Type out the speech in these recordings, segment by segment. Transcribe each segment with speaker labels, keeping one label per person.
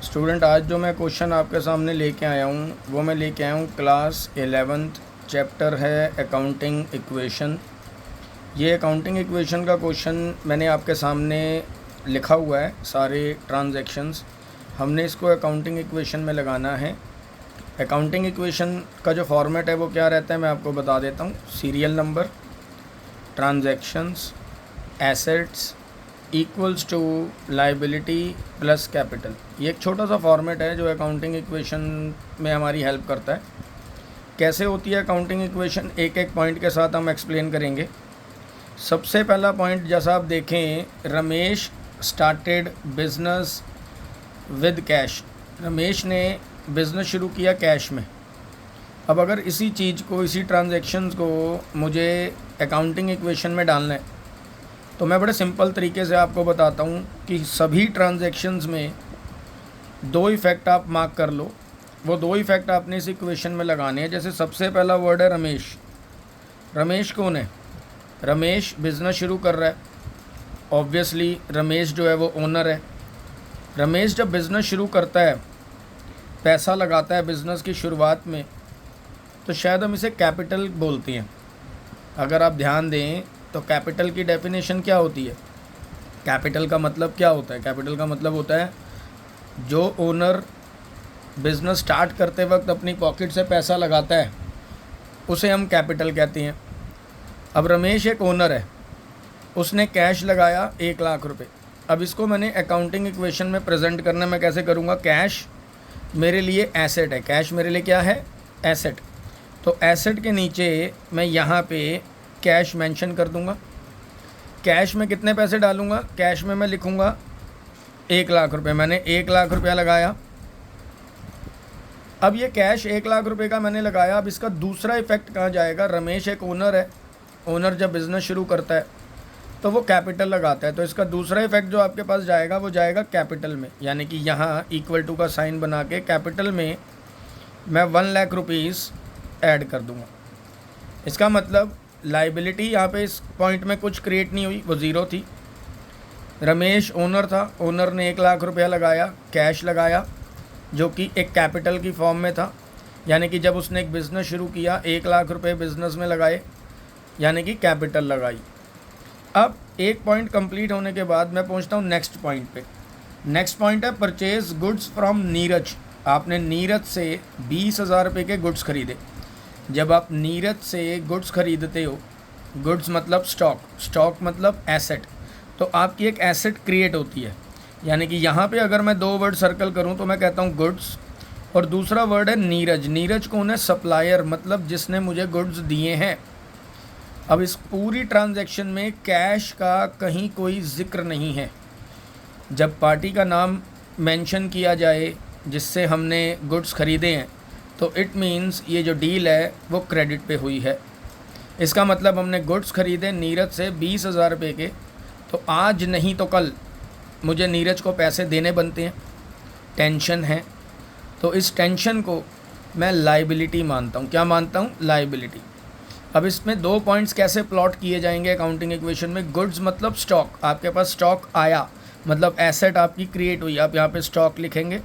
Speaker 1: Student, आज जो मैं क्वेश्चन आपके सामने लेके आया हूँ वो मैं लेके आया हूँ क्लास 11th। चैप्टर है अकाउंटिंग इक्वेशन। ये अकाउंटिंग इक्वेशन का क्वेश्चन मैंने आपके सामने लिखा हुआ है। सारे ट्रांजैक्शंस हमने इसको अकाउंटिंग इक्वेशन में लगाना है। अकाउंटिंग इक्वेशन का जो फॉर्मेट है वो क्या रहता है मैं आपको बता देता हूँ। Serial number, transactions, assets equals to liability plus capital. ये एक छोटा सा फॉर्मेट है जो अकाउंटिंग इक्वेशन में हमारी हेल्प करता है। कैसे होती है अकाउंटिंग इक्वेशन, एक एक पॉइंट के साथ हम एक्सप्लेन करेंगे। सबसे पहला पॉइंट, जैसा आप देखें, Ramesh started business with cash. Ramesh ने बिज़नेस शुरू किया कैश में। अब अगर इसी चीज़ को, इसी ट्रांजैक्शंस को मुझे अकाउंटिंग इक्वेशन में डालना है तो मैं बड़े सिंपल तरीके से आपको बताता हूँ कि सभी ट्रांजैक्शंस में दो इफ़ेक्ट आप मार्क कर लो। वो दो इफ़ेक्ट आपने इस इक्वेशन में लगाने हैं। जैसे सबसे पहला वर्ड है रमेश। रमेश कौन है? रमेश बिज़नेस शुरू कर रहा है। ऑब्वियसली रमेश जो है वो ओनर है। रमेश जब बिज़नेस शुरू करता है, पैसा लगाता है बिज़नेस की शुरुआत में, तो शायद हम इसे कैपिटल बोलते हैं। अगर आप ध्यान दें तो कैपिटल की डेफिनेशन क्या होती है? कैपिटल का मतलब क्या होता है? कैपिटल का मतलब होता है जो ओनर बिज़नेस स्टार्ट करते वक्त अपनी पॉकेट से पैसा लगाता है उसे हम कैपिटल कहते हैं। अब रमेश एक ओनर है, उसने कैश लगाया 1,00,000 रुपये। अब इसको मैंने अकाउंटिंग इक्वेशन में प्रेजेंट करना मैं कैसे करूँगा? कैश मेरे लिए एसेट है। कैश मेरे लिए क्या है? एसेट। तो एसेट के नीचे मैं यहाँ पे कैश मेंशन कर दूंगा। कैश में कितने पैसे डालूंगा? कैश में मैं लिखूंगा 1,00,000 रुपये। मैंने 1,00,000 रुपया लगाया। अब ये कैश 1,00,000 रुपये का मैंने लगाया। अब इसका दूसरा इफेक्ट कहाँ जाएगा? रमेश एक ओनर है। ओनर जब बिज़नेस शुरू करता है तो वो कैपिटल लगाता है, तो इसका दूसरा इफेक्ट जो आपके पास जाएगा वो जाएगा कैपिटल में। यानी कि यहाँ इक्वल टू का साइन बना के कैपिटल में मैं 1,00,000 रुपीज़ ऐड कर दूँगा। इसका मतलब लाइबिलिटी यहाँ पे इस पॉइंट में कुछ क्रिएट नहीं हुई, वो ज़ीरो थी। रमेश ओनर था, ओनर ने 1,00,000 रुपया लगाया, कैश लगाया, जो कि एक कैपिटल की फॉर्म में था। यानी कि जब उसने एक बिज़नेस शुरू किया 1,00,000 रुपये बिज़नेस में लगाए, यानी कि कैपिटल लगाई। अब एक पॉइंट कंप्लीट होने के बाद मैं पहुँचता हूँ नेक्स्ट पॉइंट पे। नेक्स्ट पॉइंट है परचेज गुड्स फ्रॉम नीरज। आपने नीरज से 20,000 रुपये के गुड्स खरीदे। जब आप नीरज से गुड्स खरीदते हो, गुड्स मतलब स्टॉक, स्टॉक मतलब एसेट, तो आपकी एक एसेट क्रिएट होती है। यानी कि यहाँ पे अगर मैं दो वर्ड सर्कल करूँ तो मैं कहता हूँ गुड्स, और दूसरा वर्ड है नीरज। नीरज कौन है? सप्लायर, मतलब जिसने मुझे गुड्स दिए हैं। अब इस पूरी ट्रांजैक्शन में कैश का कहीं कोई जिक्र नहीं है। जब पार्टी का नाम मेंशन किया जाए जिससे हमने गुड्स खरीदे हैं तो इट मीन्स ये जो डील है वो क्रेडिट पे हुई है। इसका मतलब हमने गुड्स खरीदे नीरज से 20,000 रुपये के, तो आज नहीं तो कल मुझे नीरज को पैसे देने बनते हैं। टेंशन है, तो इस टेंशन को मैं लाइबिलिटी मानता हूँ। क्या मानता हूँ? लाइबिलिटी। अब इसमें दो पॉइंट्स कैसे प्लॉट किए जाएंगे अकाउंटिंग इक्वेशन में। गुड्स मतलब स्टॉक, आपके पास स्टॉक आया, मतलब एसेट आपकी क्रिएट हुई। आप यहाँ पे स्टॉक लिखेंगे।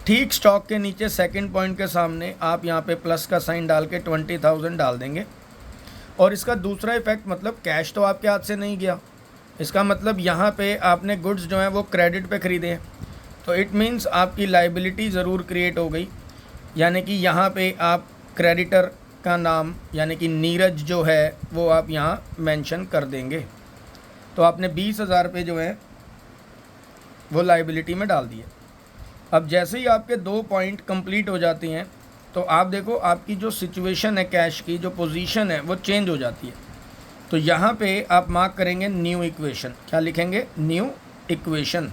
Speaker 1: ठीक स्टॉक के नीचे सेकंड पॉइंट के सामने आप यहाँ पे प्लस का साइन डाल के 20,000 डाल देंगे। और इसका दूसरा इफेक्ट, मतलब कैश तो आपके हाथ से नहीं गया, इसका मतलब यहाँ पे आपने गुड्स जो हैं वो क्रेडिट पे ख़रीदे हैं, तो इट मीन्स आपकी लाइबिलिटी ज़रूर क्रिएट हो गई। यानी कि यहाँ पे आप क्रेडिटर का नाम यानी कि नीरज जो है वो आप यहाँ मेंशन कर देंगे। तो आपने 20,000 रुपये जो है वो लाइबिलिटी में डाल दिए। अब जैसे ही आपके दो पॉइंट कंप्लीट हो जाती हैं तो आप देखो आपकी जो सिचुएशन है, कैश की जो पोजीशन है वो चेंज हो जाती है। तो यहाँ पे आप मार्क करेंगे न्यू इक्वेशन। क्या लिखेंगे? New equation.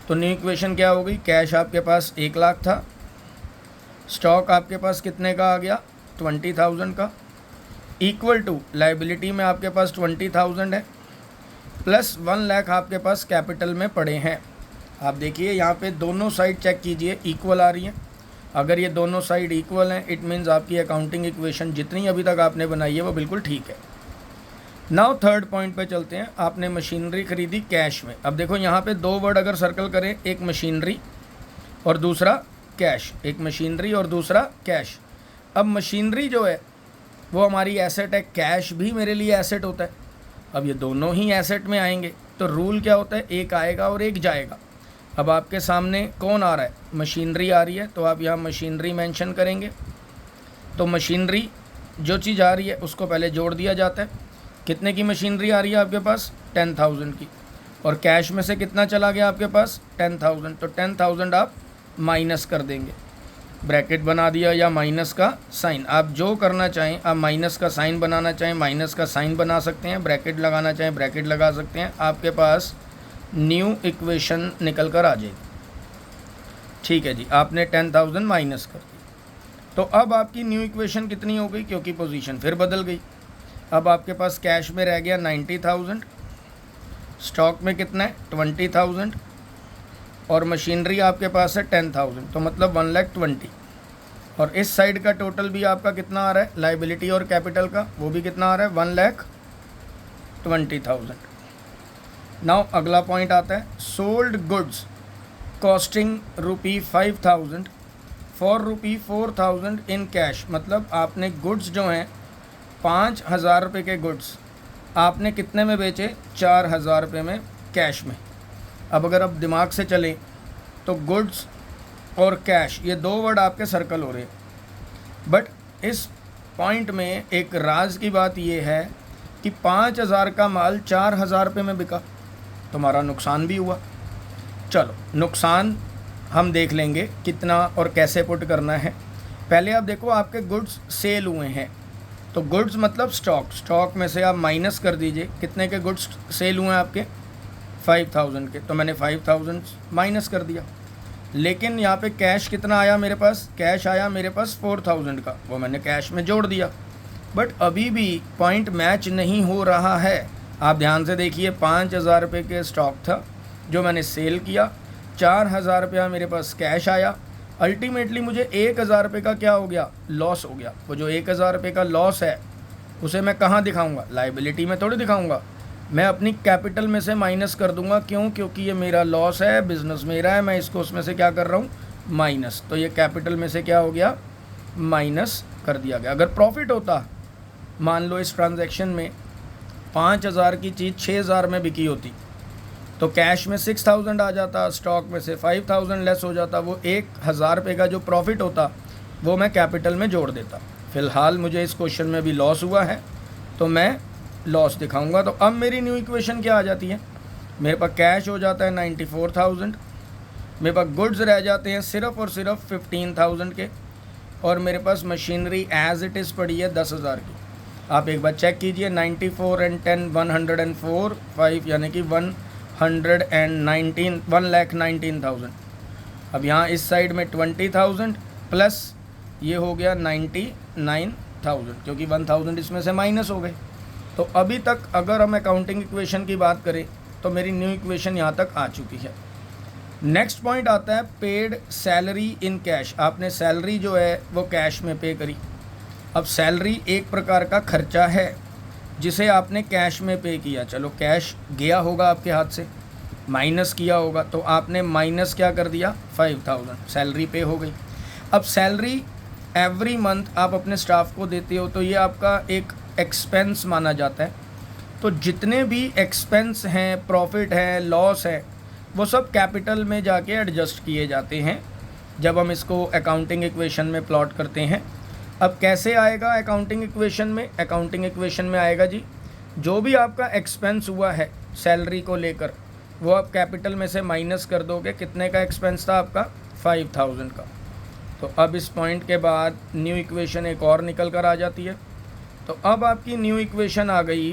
Speaker 1: तो न्यू इक्वेशन क्या हो गई? कैश आपके पास 1,00,000 था, स्टॉक आपके पास कितने का आ गया? 20,000 का, इक्वल टू लाइबिलिटी में आपके पास 20,000 है, प्लस 1,00,000 आपके पास कैपिटल में पड़े हैं। आप देखिए यहाँ पे दोनों साइड चेक कीजिए, इक्वल आ रही हैं। अगर ये दोनों साइड इक्वल हैं इट मीन्स आपकी अकाउंटिंग इक्वेशन जितनी अभी तक आपने बनाई है वो बिल्कुल ठीक है। नाउ थर्ड पॉइंट पे चलते हैं। आपने मशीनरी खरीदी कैश में। अब देखो यहाँ पे दो वर्ड अगर सर्कल करें, एक मशीनरी और दूसरा कैश, एक मशीनरी और दूसरा कैश। अब मशीनरी जो है वो हमारी एसेट है, कैश भी मेरे लिए एसेट होता है। अब ये दोनों ही एसेट में आएंगे तो रूल क्या होता है, एक आएगा और एक जाएगा। अब आपके सामने कौन आ रहा है, मशीनरी आ रही है, तो आप यहाँ मशीनरी मेंशन करेंगे। तो मशीनरी जो चीज़ आ रही है उसको पहले जोड़ दिया जाता है। कितने की मशीनरी आ रही है आपके पास, 10,000 की, और कैश में से कितना चला गया आपके पास, 10,000। तो 10,000 आप माइनस कर देंगे, ब्रैकेट बना दिया या माइनस का साइन, आप जो करना चाहें। आप माइनस का साइन बनाना चाहें माइनस का साइन बना सकते हैं, ब्रैकेट लगाना चाहें ब्रैकेट लगा सकते हैं। आपके पास न्यू इक्वेशन निकल कर आ जाएगी। ठीक है जी, आपने 10,000 माइनस कर दी। तो अब आपकी न्यू इक्वेशन कितनी हो गई, क्योंकि पोजीशन फिर बदल गई। अब आपके पास कैश में रह गया 90,000, स्टॉक में कितना है 20,000, और मशीनरी आपके पास है 10,000, तो मतलब 1,20,000। और इस साइड का टोटल भी आपका कितना आ रहा है, लाइबिलिटी और कैपिटल का, वो भी कितना आ रहा है, 1,20,000। नाउ अगला पॉइंट आता है, sold goods costing ₹5,000 for ₹4,000 in cash. मतलब आपने गुड्स जो हैं 5,000 रुपये के गुड्स आपने कितने में बेचे, 4,000 रुपये में कैश में। अब अगर आप दिमाग से चलें तो गुड्स और कैश ये दो वर्ड आपके सर्कल हो रहे हैं, बट इस पॉइंट में एक राज की बात ये है कि 5,000 का माल 4,000 रुपये में बिका, तुम्हारा नुकसान भी हुआ। चलो नुकसान हम देख लेंगे कितना और कैसे पुट करना है। पहले आप देखो आपके गुड्स सेल हुए हैं, तो गुड्स मतलब स्टॉक, स्टॉक में से आप माइनस कर दीजिए कितने के गुड्स सेल हुए हैं आपके, 5,000 के, तो मैंने 5,000 माइनस कर दिया। लेकिन यहाँ पे कैश कितना आया मेरे पास, कैश आया मेरे पास 4,000 का, वो मैंने कैश में जोड़ दिया। बट अभी भी पॉइंट मैच नहीं हो रहा है। आप ध्यान से देखिए, 5,000 रुपये के स्टॉक था जो मैंने सेल किया, 4,000 रुपया मेरे पास कैश आया। अल्टीमेटली मुझे 1,000 रुपये का क्या हो गया, लॉस हो गया। वो जो 1,000 रुपये का लॉस है उसे मैं कहाँ दिखाऊंगा, लाइबिलिटी में थोड़ी दिखाऊंगा, मैं अपनी कैपिटल में से माइनस कर दूंगा। क्यों, क्योंकि ये मेरा लॉस है, बिजनेस मेरा है, मैं इसको उसमें से क्या कर रहा हूँ, माइनस। तो ये कैपिटल में से क्या हो गया, माइनस कर दिया गया। अगर प्रॉफिट होता, मान लो इस ट्रांजैक्शन में 5,000 की चीज़ 6,000 में बिकी होती, तो कैश में 6,000 आ जाता, स्टॉक में से 5,000 लेस हो जाता, वो 1,000 रुपये का जो प्रॉफिट होता वो मैं कैपिटल में जोड़ देता। फ़िलहाल मुझे इस क्वेश्चन में भी लॉस हुआ है तो मैं लॉस दिखाऊंगा। तो अब मेरी न्यू इक्वेशन क्या आ जाती है, मेरे पास कैश हो जाता है 94,000, मेरे पास गुड्स रह जाते हैं सिर्फ और सिर्फ 15,000 के, और मेरे पास मशीनरी एज इट इज़ पड़ी है 10,000 की। आप एक बार चेक कीजिए, 94 and 10 104 5 यानी कि 119,000। अब यहाँ इस साइड में 20,000 प्लस ये हो गया 99,000, क्योंकि 1,000 इसमें से माइनस हो गए। तो अभी तक अगर हम अकाउंटिंग इक्वेशन की बात करें तो मेरी न्यू इक्वेशन यहाँ तक आ चुकी है। नेक्स्ट पॉइंट आता है पेड सैलरी इन कैश। आपने सैलरी जो है वो कैश में पे करी। अब सैलरी एक प्रकार का खर्चा है जिसे आपने कैश में पे किया। चलो कैश गया होगा आपके हाथ से, माइनस किया होगा, तो आपने माइनस क्या कर दिया, 5,000, सैलरी पे हो गई। अब सैलरी एवरी मंथ आप अपने स्टाफ को देते हो तो ये आपका एक एक्सपेंस माना जाता है। तो जितने भी एक्सपेंस हैं, प्रॉफिट है, लॉस है, वो सब कैपिटल में जाके एडजस्ट किए जाते हैं जब हम इसको अकाउंटिंग इक्वेशन में प्लॉट करते हैं। अब कैसे आएगा अकाउंटिंग इक्वेशन में, अकाउंटिंग इक्वेशन में आएगा जी, जो भी आपका एक्सपेंस हुआ है सैलरी को लेकर वो आप कैपिटल में से माइनस कर दोगे। कितने का एक्सपेंस था आपका, 5,000 का। तो अब इस पॉइंट के बाद न्यू इक्वेशन एक और निकल कर आ जाती है। तो अब आपकी न्यू इक्वेशन आ गई,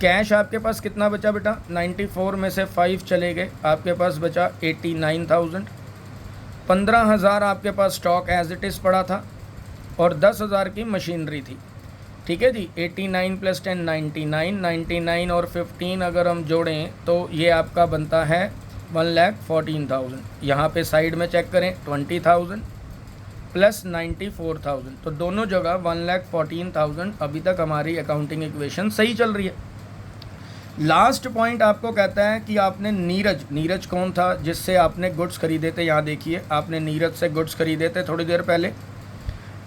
Speaker 1: कैश आपके पास कितना बचा बेटा, 94 में से 5 चले गए, आपके पास बचा 89,000। 15,000 आपके पास स्टॉक एज इट इज़ पड़ा था और 10,000 की मशीनरी थी। ठीक है जी, 89 + 10 99, 99 और 15 अगर हम जोड़ें तो ये आपका बनता है 1,14,000। यहाँ पे साइड में चेक करें, 20,000 + 94,000, तो दोनों जगह 1,14,000। अभी तक हमारी अकाउंटिंग इक्वेशन सही चल रही है। लास्ट पॉइंट आपको कहता है कि आपने नीरज कौन था जिससे आपने गुड्स खरीदे थे, यहाँ देखिए आपने नीरज से गुड्स खरीदे थे थोड़ी देर पहले,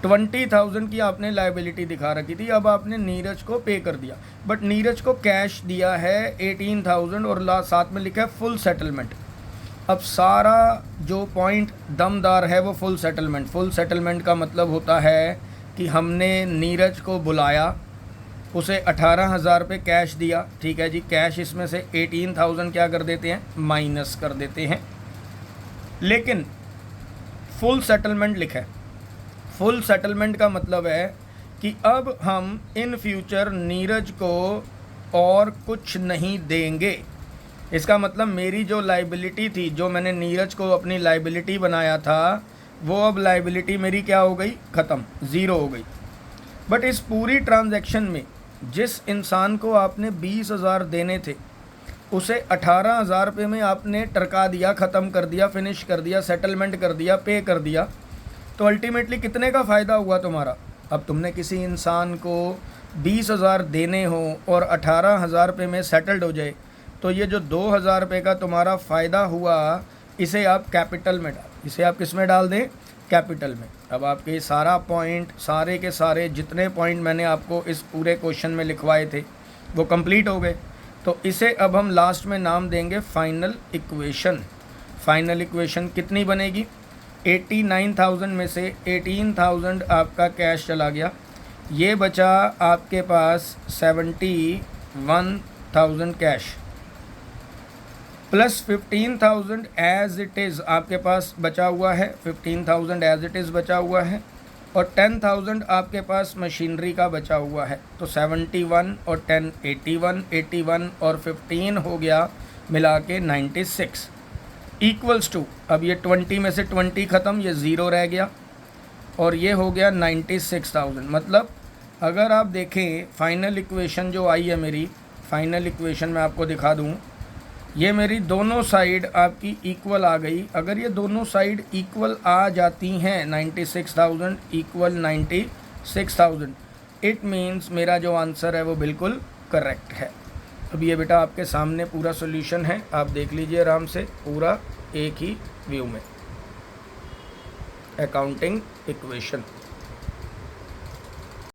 Speaker 1: 20,000 की आपने लायबिलिटी दिखा रखी थी, अब आपने नीरज को पे कर दिया, बट नीरज को कैश दिया है 18,000 और साथ में लिखा है फुल सेटलमेंट। अब सारा जो पॉइंट दमदार है वो फुल सेटलमेंट का मतलब होता है कि हमने नीरज को बुलाया, उसे 18,000 रुपये कैश दिया, ठीक है जी, कैश इसमें से 18,000 क्या कर देते हैं, माइनस कर देते हैं, लेकिन फुल सेटलमेंट लिखा है। फुल सेटलमेंट का मतलब है कि अब हम इन फ्यूचर नीरज को और कुछ नहीं देंगे। इसका मतलब मेरी जो लाइबिलिटी थी, जो मैंने नीरज को अपनी लाइबिलिटी बनाया था, वो अब लाइबिलिटी मेरी क्या हो गई, ख़त्म, ज़ीरो हो गई। बट इस पूरी ट्रांजैक्शन में जिस इंसान को आपने 20,000 देने थे उसे 18,000 रुपये में आपने टरका दिया, ख़त्म कर दिया, फिनिश कर दिया, सेटलमेंट कर दिया, पे कर दिया, तो अल्टीमेटली कितने का फ़ायदा हुआ तुम्हारा। अब तुमने किसी इंसान को 20,000 देने हो और 18,000 रुपये में सेटल्ड हो जाए, तो ये जो 2,000 रुपये का तुम्हारा फ़ायदा हुआ, इसे आप कैपिटल में इसे आप किस में डाल दें, कैपिटल में। अब आपके सारा पॉइंट, सारे के सारे जितने पॉइंट मैंने आपको इस पूरे क्वेश्चन में लिखवाए थे वो कंप्लीट हो गए। तो इसे अब हम लास्ट में नाम देंगे फाइनल इक्वेशन। फाइनल इक्वेशन कितनी बनेगी, 89,000 में से 18,000 आपका कैश चला गया, ये बचा आपके पास 71,000 cash plus 15,000 as it is आपके पास बचा हुआ है, 15,000 एज इट इज़ बचा हुआ है, और 10,000 आपके पास मशीनरी का बचा हुआ है। तो 71 और 10 81 और 15 हो गया मिला के 96 इक्वल्स टू, अब ये 20 में से 20 ख़त्म, ये ज़ीरो रह गया और ये हो गया 96,000। मतलब अगर आप देखें फाइनल इक्वेशन जो आई है मेरी, फाइनल इक्वेशन मैं आपको दिखा दूँ, ये मेरी दोनों साइड आपकी इक्वल आ गई। अगर ये दोनों साइड इक्वल आ जाती हैं, 96,000 इक्वल 96,000, इट मीन्स मेरा जो आंसर है वो बिल्कुल करेक्ट है। अब ये बेटा आपके सामने पूरा सॉल्यूशन है, आप देख लीजिए आराम से, पूरा एक ही व्यू में, अकाउंटिंग इक्वेशन।